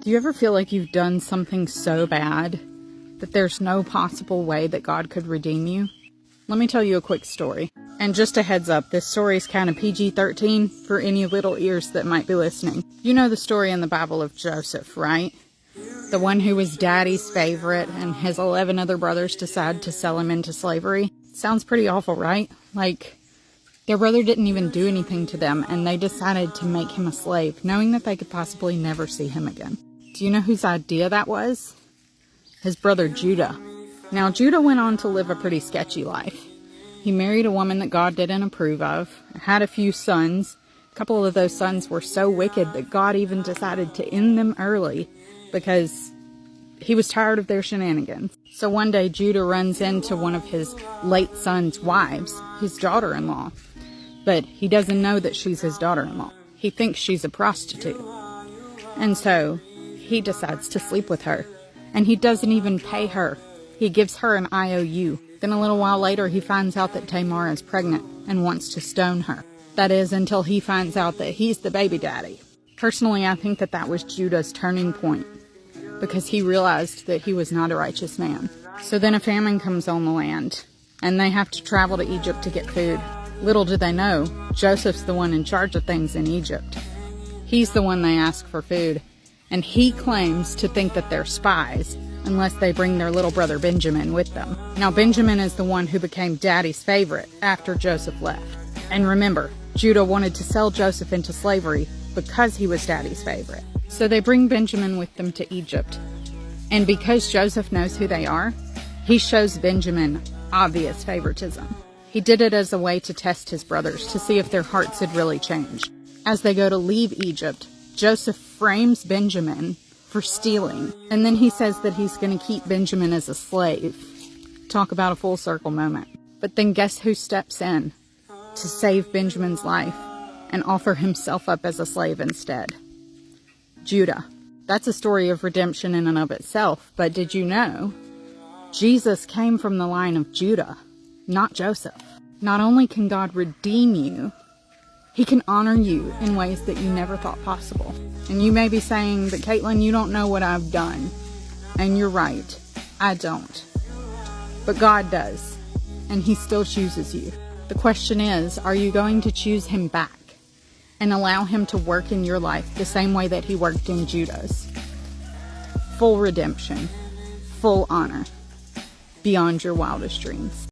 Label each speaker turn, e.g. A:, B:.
A: Do you ever feel like you've done something so bad that there's no possible way that God could redeem you? Let me tell you a quick story. And just a heads up, this story is kind of PG-13 for any little ears that might be listening. You know the story in the Bible of Joseph, right? The one who was daddy's favorite and his 11 other brothers decide to sell him into slavery. Sounds pretty awful, right? Like, their brother didn't even do anything to them and they decided to make him a slave, knowing that they could possibly never see him again. Do you know whose idea that was? His brother Judah. Now, Judah went on to live a pretty sketchy life. He married a woman that God didn't approve of, had a few sons. A couple of those sons were so wicked that God even decided to end them early because he was tired of their shenanigans. So one day, Judah runs into one of his late son's wives, his daughter-in-law. But he doesn't know that she's his daughter-in-law. He thinks she's a prostitute. And so he decides to sleep with her. And he doesn't even pay her. He gives her an IOU. Then a little while later, he finds out that Tamar is pregnant and wants to stone her. That is, until he finds out that he's the baby daddy. Personally, I think that that was Judah's turning point, because he realized that he was not a righteous man. So then a famine comes on the land, and they have to travel to Egypt to get food. Little do they know, Joseph's the one in charge of things in Egypt. He's the one they ask for food, and he claims to think that they're spies unless they bring their little brother Benjamin with them. Now, Benjamin is the one who became daddy's favorite after Joseph left. And remember, Judah wanted to sell Joseph into slavery because he was daddy's favorite. So they bring Benjamin with them to Egypt. And because Joseph knows who they are, he shows Benjamin obvious favoritism. He did it as a way to test his brothers to see if their hearts had really changed. As they go to leave Egypt, Joseph frames Benjamin for stealing. And then he says that he's going to keep Benjamin as a slave. Talk about a full circle moment. But then guess who steps in to save Benjamin's life and offer himself up as a slave instead? Judah. That's a story of redemption in and of itself. But did you know Jesus came from the line of Judah, not Joseph? Not only can God redeem you, he can honor you in ways that you never thought possible. And you may be saying, but Caitlin, you don't know what I've done. And you're right, I don't. But God does, and he still chooses you. The question is, are you going to choose him back and allow him to work in your life the same way that he worked in Judah's? Full redemption, full honor, beyond your wildest dreams.